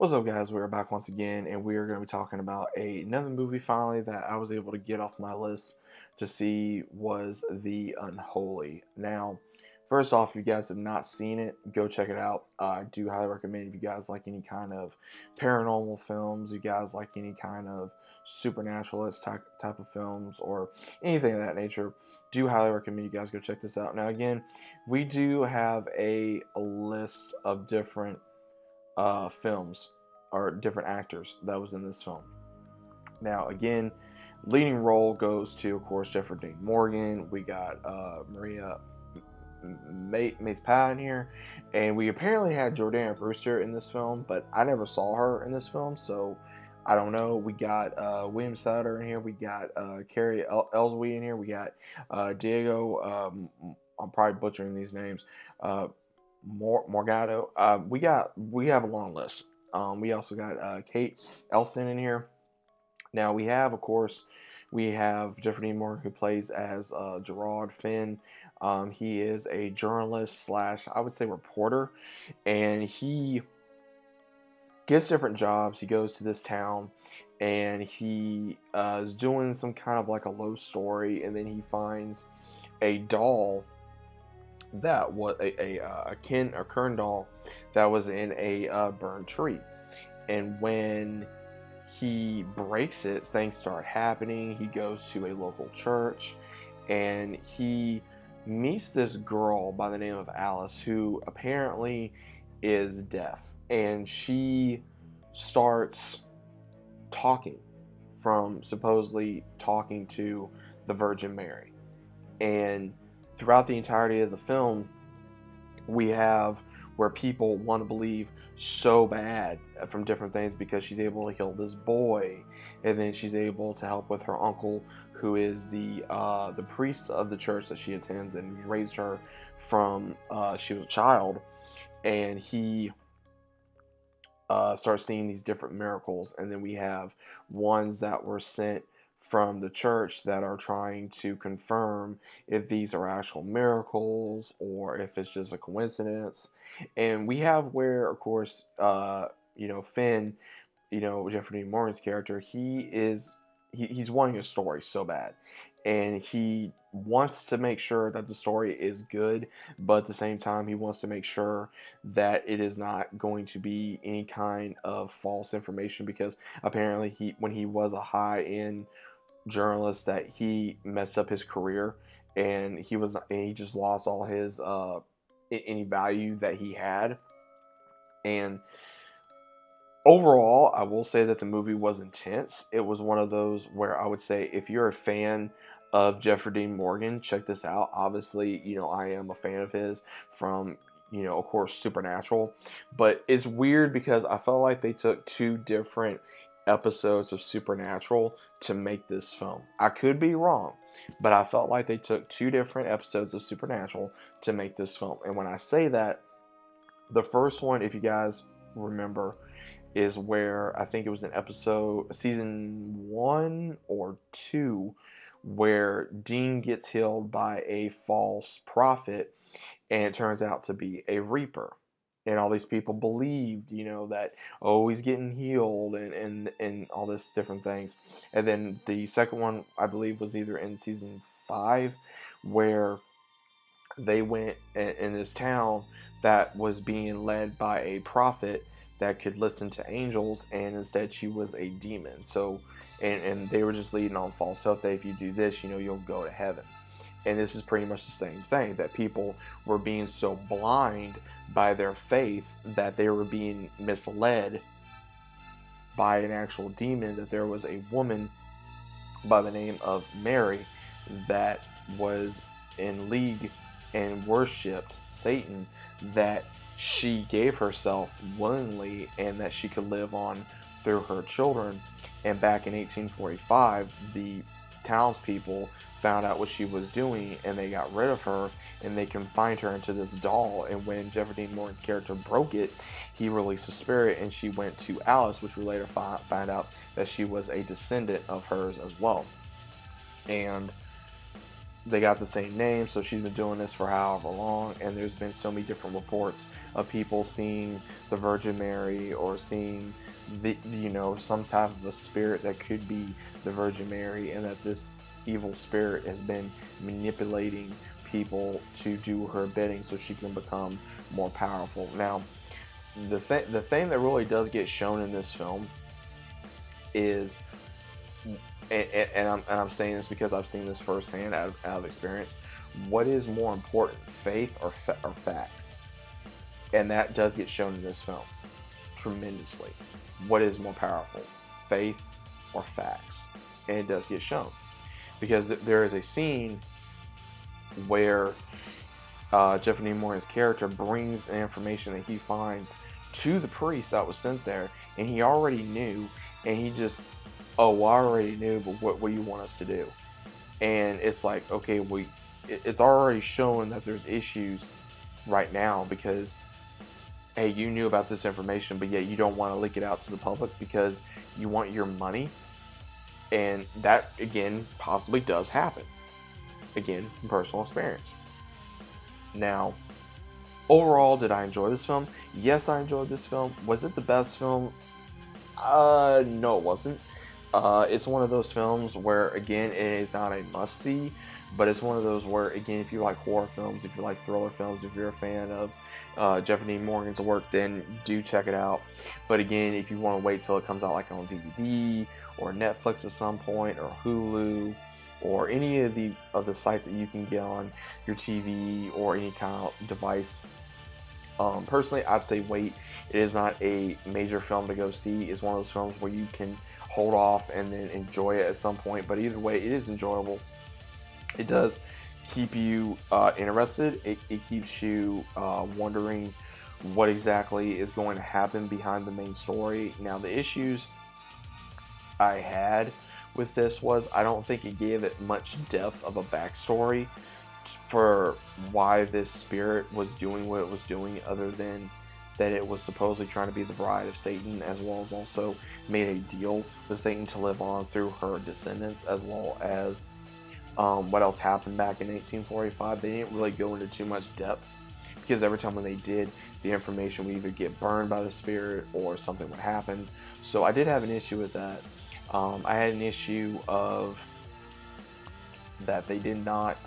What's up, guys? We're back once again, and we are going to be talking about another movie finally that I was able to get off my list to see was The Unholy. Now, first off, if you guys have not seen it, go check it out. I do highly recommend if you guys like any kind of paranormal films, you guys like any kind of supernaturalist type of films, or anything of that nature. Do highly recommend you guys go check this out. Now, again, we do have a list of different films or different actors that was in this film. Now, again, leading role goes to, of course, Jeffrey Dean Morgan. We got Maria Mace Pat in here, and we apparently had Jordana Brewster in this film, but I never saw her in this film, so I don't know. We got William Sadler in here. We got Carrie Elswey in here. We got Diego. I'm probably butchering these names. Morgado. We have a long list. We also got Kate Elston in here. Now we have, of course, we have Jeffrey Dean Morgan who plays as Gerard Finn. He is a journalist slash, I would say, reporter, and he gets different jobs. He goes to this town, and he is doing some kind of like a low story, and then he finds a doll that was a Kern doll that was in a burned tree, and when he breaks it, things start happening. He goes to a local church, and he meets this girl by the name of Alice, who apparently is deaf, and she starts talking from supposedly talking to the Virgin Mary. And throughout the entirety of the film, we have where people want to believe so bad from different things because she's able to heal this boy, and then she's able to help with her uncle, who is the priest of the church that she attends, and raised her from she was a child, and he starts seeing these different miracles, and then we have ones that were sent from the church that are trying to confirm if these are actual miracles or if it's just a coincidence. And we have where, of course, Finn, Jeffrey Dean Morgan's character, he's wanting a story so bad, and he wants to make sure that the story is good, but at the same time he wants to make sure that it is not going to be any kind of false information, because apparently when he was a high end journalist, that he messed up his career, and he just lost all his any value that he had. And overall, I will say that the movie was intense. It was one of those where I would say if you're a fan of Jeffrey Dean Morgan, check this out. Obviously, I am a fan of his from, of course, Supernatural. But it's weird because I felt like they took two different episodes of Supernatural to make this film. I could be wrong, but I felt like they took two different episodes of Supernatural to make this film. And when I say that, the first one, if you guys remember, is where I think it was an episode, season 1 or 2, where Dean gets healed by a false prophet, and it turns out to be a reaper. And all these people believed, that, oh, he's getting healed, and all this different things. And then the second one, I believe, was either in season 5, where they went in this town that was being led by a prophet that could listen to angels, and instead she was a demon. So, and they were just leading on false hope that if you do this, you'll go to heaven. And this is pretty much the same thing, that people were being so blind by their faith that they were being misled by an actual demon, that there was a woman by the name of Mary that was in league and worshipped Satan, that she gave herself willingly and that she could live on through her children. And back in 1845, the townspeople found out what she was doing, and they got rid of her, and they confined her into this doll. And when Jeffrey Dean Morgan's character broke it, he released the spirit, and she went to Alice, which we later find out that she was a descendant of hers as well. And they got the same name, so she's been doing this for however long, and there's been so many different reports of people seeing the Virgin Mary or seeing some type of a spirit that could be the Virgin Mary, and that this evil spirit has been manipulating people to do her bidding so she can become more powerful. Now, the thing that really does get shown in this film is, and I'm saying this because I've seen this firsthand out of experience. What is more important, faith or facts? And that does get shown in this film tremendously. What is more powerful, faith or facts? And it does get shown because there is a scene where Jeffrey Dean Morgan's character brings the information that he finds to the priest that was sent there, and he already knew, and he just, oh, well, I already knew, but what do you want us to do? And it's like, okay, it's already shown that there's issues right now because, hey, you knew about this information, but yet you don't want to leak it out to the public because you want your money. And that, again, possibly does happen. Again, from personal experience. Now, overall, did I enjoy this film? Yes, I enjoyed this film. Was it the best film? No, it wasn't. It's one of those films where, again, it is not a must-see, but it's one of those where, again, if you like horror films, if you like thriller films, if you're a fan of Jeffrey Dean Morgan's work, then do check it out. But again, if you want to wait till it comes out like on DVD or Netflix at some point, or Hulu, or any of the sites that you can get on your TV or any kind of device, personally, I'd say wait. It is not a major film to go see. It's one of those films where you can hold off and then enjoy it at some point. But either way, it is enjoyable. It does keep you interested. It keeps you wondering what exactly is going to happen behind the main story. Now, the issues I had with this was I don't think it gave it much depth of a backstory for why this spirit was doing what it was doing, other than that it was supposedly trying to be the bride of Satan, as well as also made a deal with Satan to live on through her descendants, as well as what else happened back in 1845. They didn't really go into too much depth because every time when they did, the information would either get burned by the spirit or something would happen. So I did have an issue with that. I had an issue of that they did not.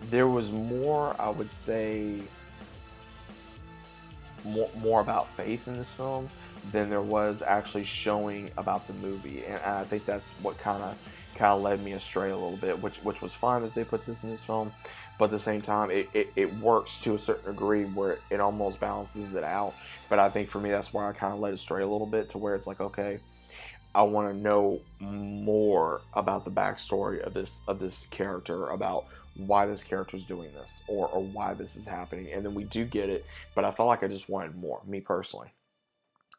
There was more, I would say, more about faith in this film than there was actually showing about the movie, and I think that's what kind of led me astray a little bit, which was fine that they put this in this film, but at the same time, it works to a certain degree where it almost balances it out. But I think for me, that's where I kind of led astray a little bit, to where it's like, okay, I want to know more about the backstory of this character, about why this character is doing this, or why this is happening. And then we do get it, but I felt like I just wanted more, me personally.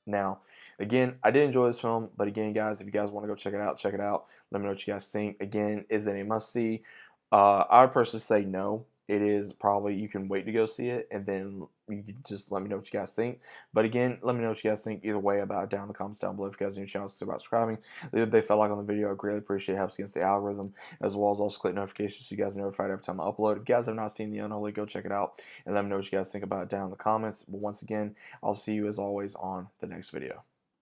Now, again, I did enjoy this film, but again, guys, if you guys want to go check it out, check it out. Let me know what you guys think. Again, is it a must-see? I would personally say no. It is probably, you can wait to go see it, and then you can just let me know what you guys think. But again, let me know what you guys think either way about it down in the comments down below. If you guys have any channels, about subscribing. Leave a big fat like on the video. I greatly appreciate it. It helps against the algorithm, as well as also click notifications so you guys are notified every time I upload. If you guys have not seen the Unholy, go check it out, and let me know what you guys think about it down in the comments. But once again, I'll see you as always on the next video.